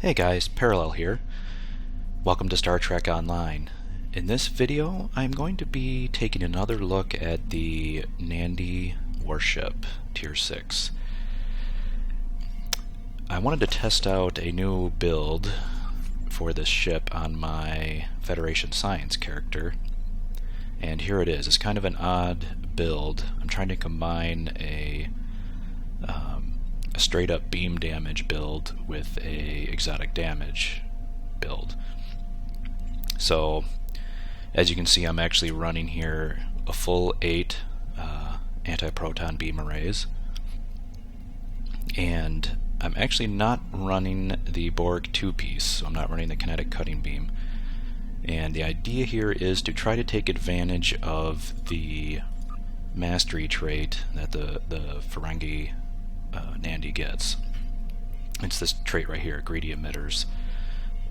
Hey guys, Parallel here. Welcome to Star Trek Online. In this video, I'm going to be taking another look at the Nandi Warship T6. I wanted to test out a new build for this ship on my Federation Science character, and here it is. It's kind of an odd build. I'm trying to combine a straight up beam damage build with a exotic damage build. So as you can see, I'm actually running here a full 8 anti-proton beam arrays, and I'm actually not running the Borg 2-piece, so I'm not running the kinetic cutting beam. And the idea here is to try to take advantage of the mastery trait that the Ferengi Nandi gets. It's this trait right here, Greedy Emitters,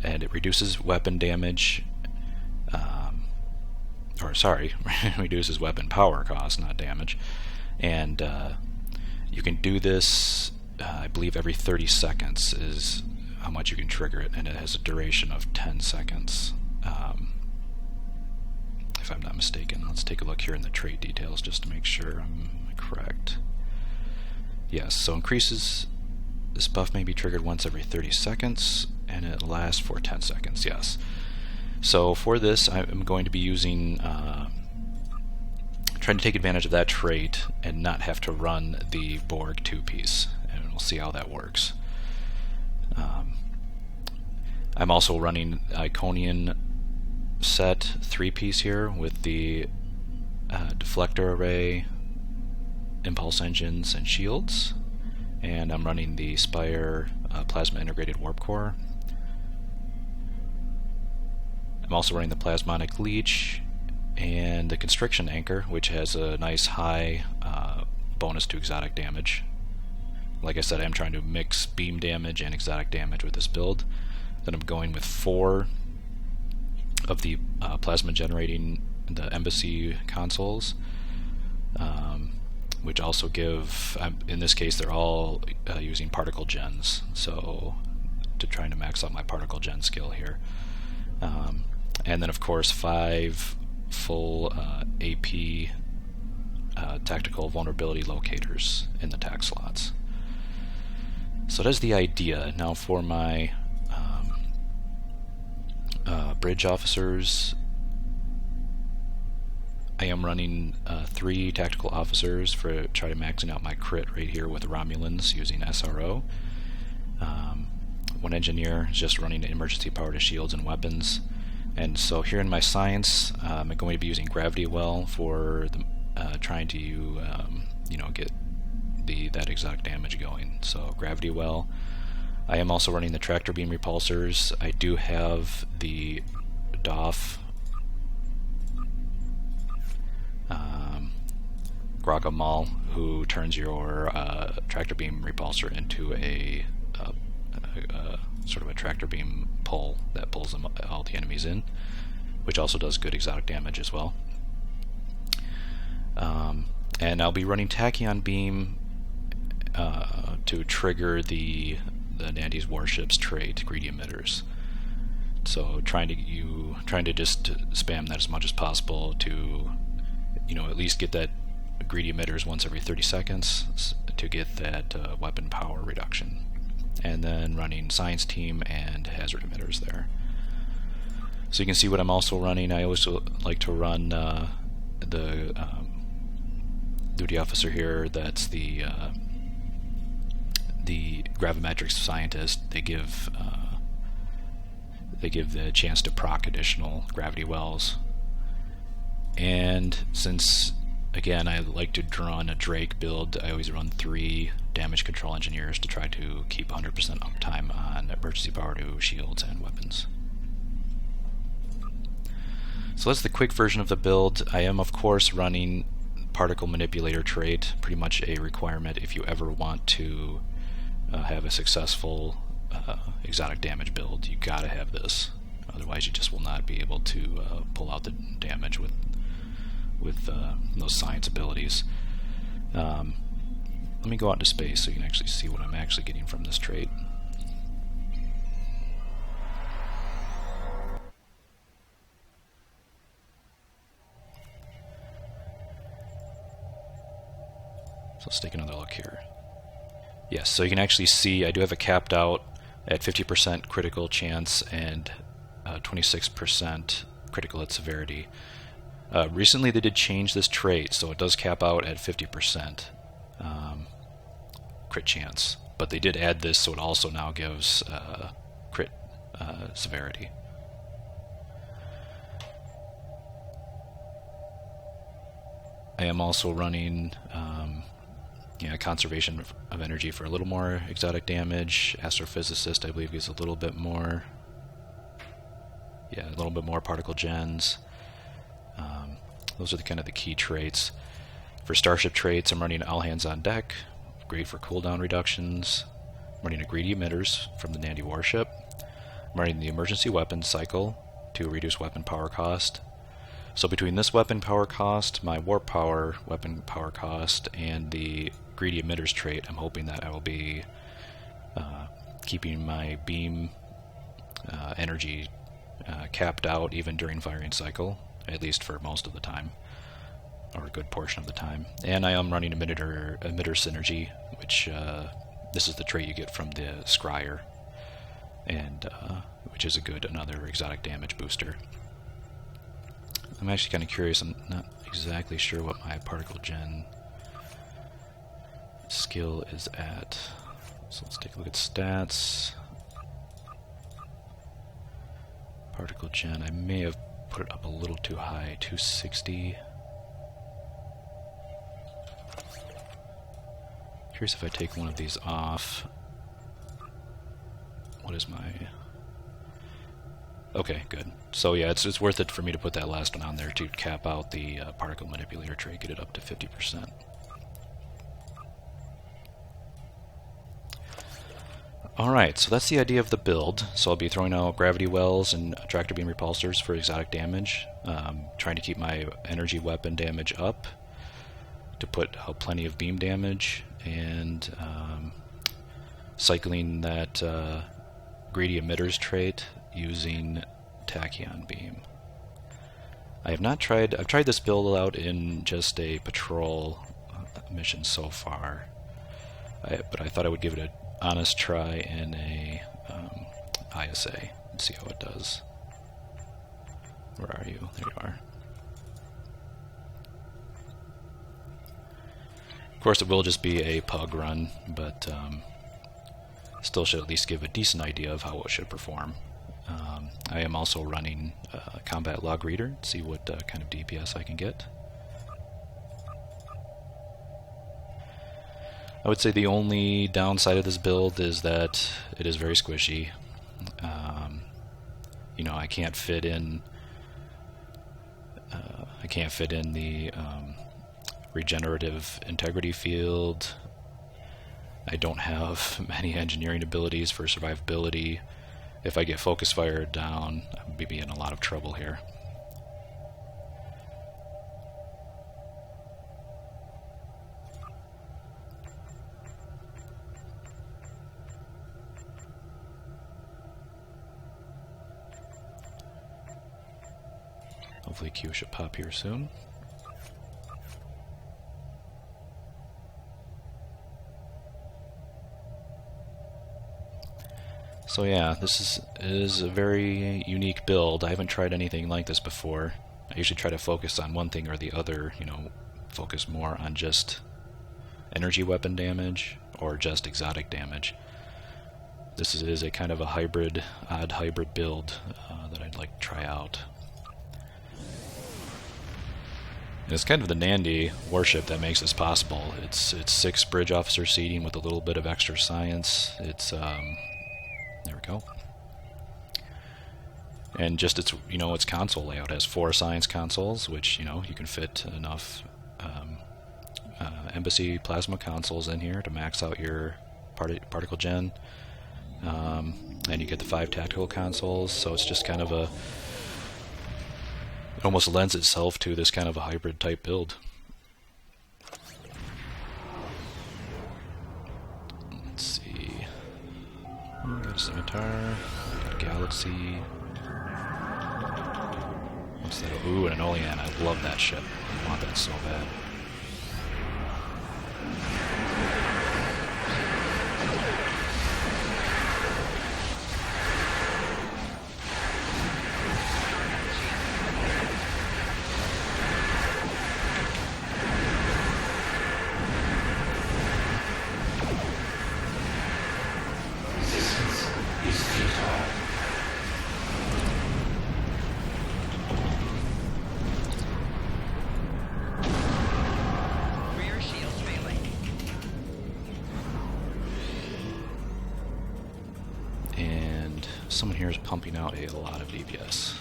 and it reduces weapon damage, reduces weapon power cost, not damage, and you can do this, I believe every 30 seconds is how much you can trigger it, and it has a duration of 10 seconds, if I'm not mistaken. Let's take a look here in the trait details just to make sure I'm correct. Yes, so this buff may be triggered once every 30 seconds, and it lasts for 10 seconds, yes. So for this, I'm going to be using, trying to take advantage of that trait and not have to run the Borg 2-piece, and we'll see how that works. I'm also running Iconian set 3-piece here with the deflector array, impulse engines, and shields, and I'm running the Spire plasma integrated warp core. I'm also running the plasmonic leech and the constriction anchor, which has a nice high bonus to exotic damage. Like I said, I'm trying to mix beam damage and exotic damage with this build. Then I'm going with 4 of the plasma generating the embassy consoles, which also give, in this case they're all using particle gens, so trying to max out my particle gen skill here. And then of course 5 full AP tactical vulnerability locators in the tac slots. So that's the idea. Now for my bridge officers, I am running 3 tactical officers for try to maxing out my crit right here with Romulans using SRO. 1 engineer is just running emergency power to shields and weapons. And so here in my science, I'm going to be using Gravity Well for the, trying to get that exotic damage going. So Gravity Well. I am also running the tractor beam repulsors. I do have the DOF Gragamal, who turns your tractor beam repulsor into a sort of a tractor beam pull that pulls all the enemies in, which also does good exotic damage as well. And I'll be running Tachyon Beam to trigger the Nandi's Warship's trait, Greedy Emitters. So trying to just spam that as much as possible to at least get that Greedy Emitters once every 30 seconds to get that weapon power reduction. And then running Science Team and Hazard Emitters there. So you can see what I'm also running. I always like to run the duty officer here. That's the gravimetrics scientist. They give the chance to proc additional gravity wells. And since again I like to run a Drake build, I always run 3 damage control engineers to try to keep 100% uptime on emergency power to shields and weapons. So that's the quick version of the build. I am of course running particle manipulator trait, pretty much a requirement if you ever want to have a successful exotic damage build. You gotta have this, otherwise you just will not be able to pull out the damage with those science abilities. Let me go out into space so you can actually see what I'm actually getting from this trait. So let's take another look here. Yes, so you can actually see I do have it capped out at 50% critical chance and 26% critical hit severity. Recently they did change this trait, so it does cap out at 50% crit chance. But they did add this, so it also now gives crit severity. I am also running conservation of energy for a little more exotic damage. Astrophysicist, I believe, gives a little bit more. Yeah, a little bit more particle gens. Those are kind of the key traits. For starship traits, I'm running all hands on deck, great for cooldown reductions. I'm running a Greedy Emitters from the Nandi Warship. I'm running the emergency weapons cycle to reduce weapon power cost. So between this weapon power cost, my warp power weapon power cost, and the Greedy Emitters trait, I'm hoping that I will be keeping my beam energy capped out even during firing cycle, at least for most of the time, or a good portion of the time. And I am running emitter synergy, which this is the trait you get from the Scryer, and which is another exotic damage booster. I'm actually kind of curious. I'm not exactly sure what my particle gen skill is at. So let's take a look at stats. Particle gen, I may have put it up a little too high, 260. Curious if I take one of these off. What is my... Okay, good. So yeah, it's worth it for me to put that last one on there to cap out the particle manipulator trait, get it up to 50%. Alright, so that's the idea of the build. So I'll be throwing out gravity wells and tractor beam repulsors for exotic damage, trying to keep my energy weapon damage up to put out plenty of beam damage, and cycling that Greedy Emitters trait using tachyon beam. I've tried this build out in just a patrol mission so far, but I thought I would give it an honest try in a ISA and see how it does. Where are you? There you are. Of course it will just be a pug run, but still should at least give a decent idea of how it should perform. I am also running a combat log reader to see what kind of DPS I can get. I would say the only downside of this build is that it is very squishy. You know, I can't fit in the regenerative integrity field. I don't have many engineering abilities for survivability. If I get focus fired down, I'm going to be in a lot of trouble here. Hopefully Q should pop here soon. So yeah, this is a very unique build. I haven't tried anything like this before. I usually try to focus on one thing or the other, you know, focus more on just energy weapon damage or just exotic damage. This is a kind of a hybrid, odd hybrid build that I'd like to try out. And it's kind of the Nandi warship that makes this possible. It's 6 bridge officer seating with a little bit of extra science. It's there we go. And just its console layout has 4 science consoles, which you can fit enough embassy plasma consoles in here to max out your particle gen. And you get the 5 tactical consoles, so it's just kind of it almost lends itself to this kind of a hybrid type build. Let's see. Got a scimitar, got a galaxy. What's that? Ooh, and an Olean. I love that ship. I want that so bad. And someone here is pumping out a lot of DPS.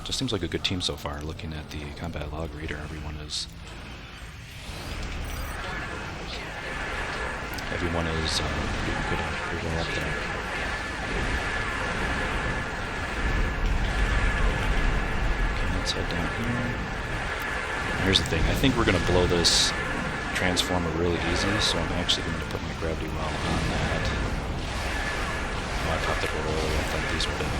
Just seems like a good team so far. Looking at the combat log reader, everyone is doing pretty well up there. Okay, let's head down here. Here's the thing. I think we're going to blow this transformer really easy, so I'm actually going to put my gravity well on that. Oh, I popped it early. I thought these were down.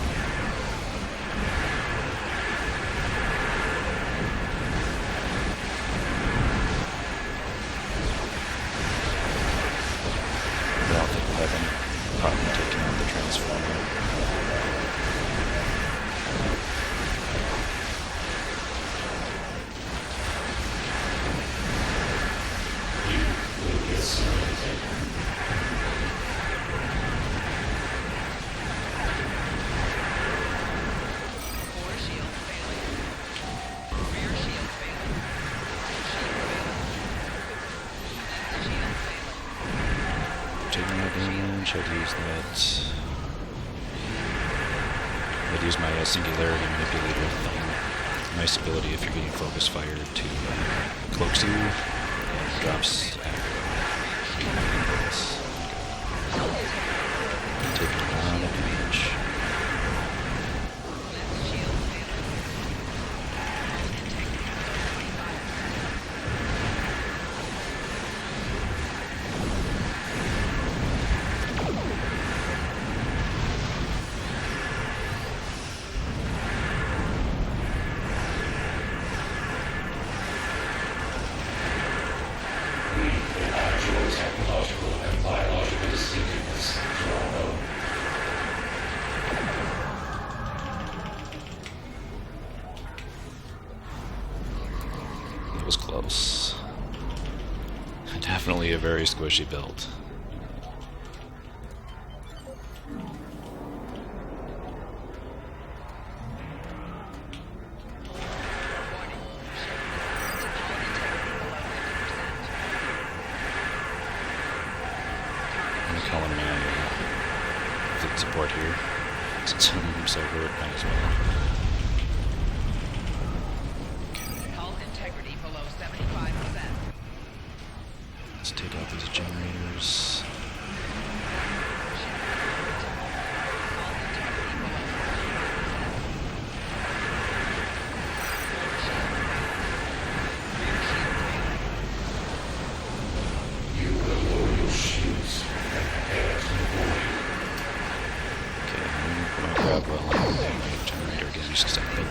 I don't think we'll have any problem taking out the transformer. I'd use my singularity manipulator thing. Nice ability if you're getting focus fired to cloaks you and drops aggro. Taking a lot of damage. Was close. Definitely a very squishy build. I'm calling my fleet support here. Since I'm so hurt, might as well. Let's take out these generators. You will lower your shields and prepare to avoid. Okay, I'm going to put my grab well on my generator again just because I think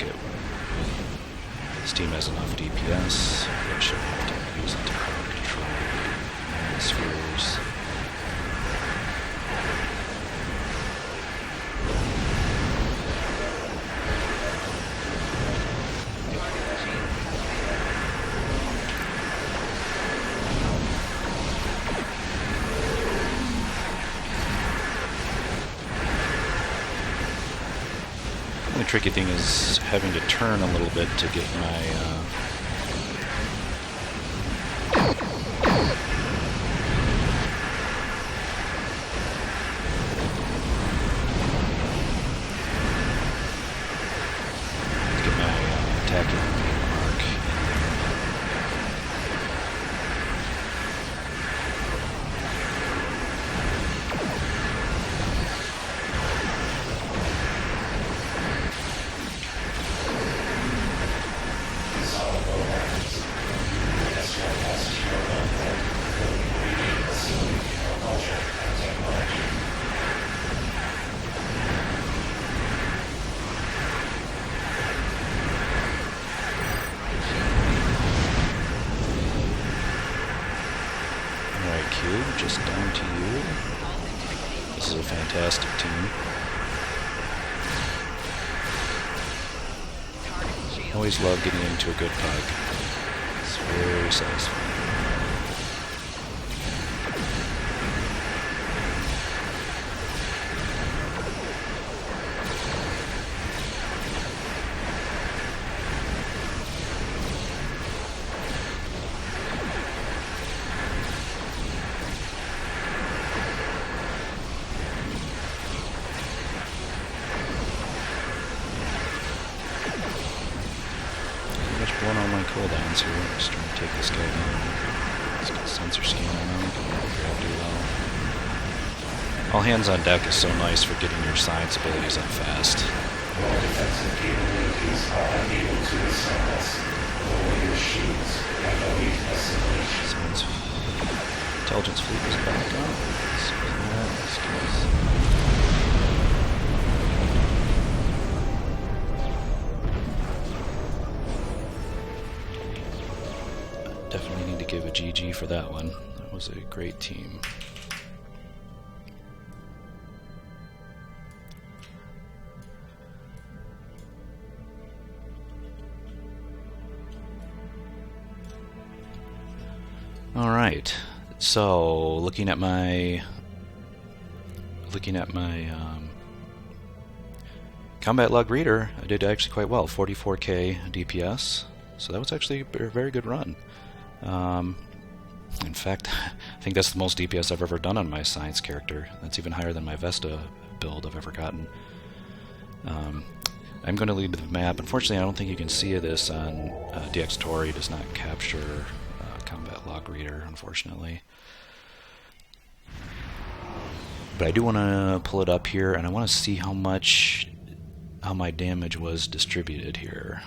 this team has enough DPS. I should have to use it to crowd control spheres. The tricky thing is having to turn a little bit to get my attacking arc in there. Just down to you. This is a fantastic team. Always love getting into a good pug. It's very satisfying. cooldowns here. Just trying to take this guy down. Let's get sensor scan on him. Gravity well. All hands on deck is so nice for getting your science abilities up fast. All defensive capabilities are unable to assault us. Lower your shields and await assimilation. Science intelligence fleet is back up. Let's do that. Let's do this. Definitely need to give a GG for that one. That was a great team. All right. So, looking at my combat log reader, I did actually quite well. 44k DPS. So that was actually a very good run. In fact, I think that's the most DPS I've ever done on my science character. That's even higher than my Vesta build I've ever gotten. I'm going to leave the map. Unfortunately, I don't think you can see this on DX Tori. Does not capture combat log reader, unfortunately. But I do want to pull it up here, and I want to see how my damage was distributed here.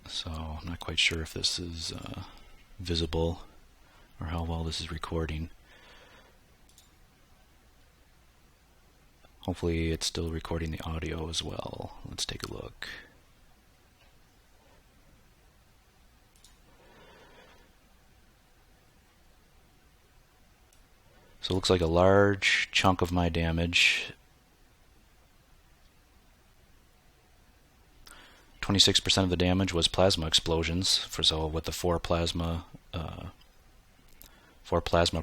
So I'm not quite sure if this is visible or how well this is recording. Hopefully it's still recording the audio as well. Let's take a look. So it looks like a large chunk of my damage, 26% of the damage was plasma explosions. So with the four plasma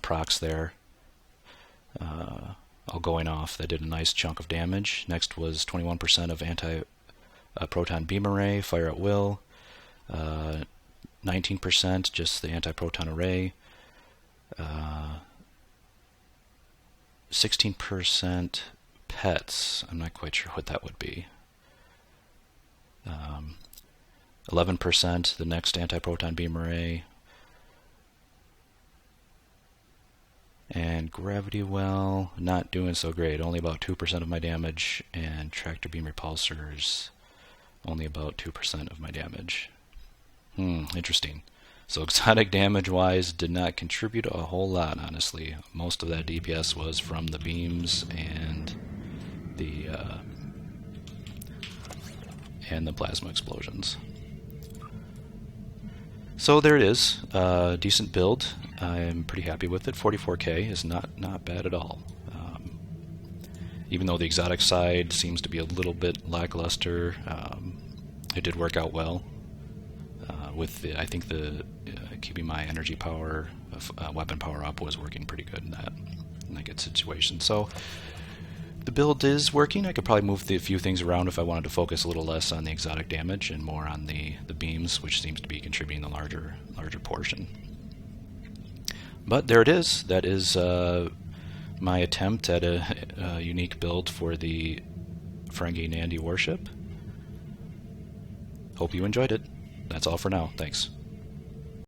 procs there, all going off, that did a nice chunk of damage. Next was 21% of anti-proton beam array, fire at will. 19% just the anti-proton array. 16% pets. I'm not quite sure what that would be. 11% the next anti-proton beam array. And gravity well, not doing so great. Only about 2% of my damage, and tractor beam repulsors, only about 2% of my damage. Interesting. So exotic damage-wise did not contribute a whole lot, honestly. Most of that DPS was from the beams and the plasma explosions. So there it is. Decent build. I'm pretty happy with it. 44k is not bad at all. Even though the exotic side seems to be a little bit lackluster, it did work out well. With I think keeping my energy power, weapon power up was working pretty good in that good situation. So the build is working. I could probably move a few things around if I wanted to focus a little less on the exotic damage and more on the beams, which seems to be contributing the larger portion. But there it is. That is my attempt at a unique build for the Ferengi Nandi Warship. Hope you enjoyed it. That's all for now. Thanks.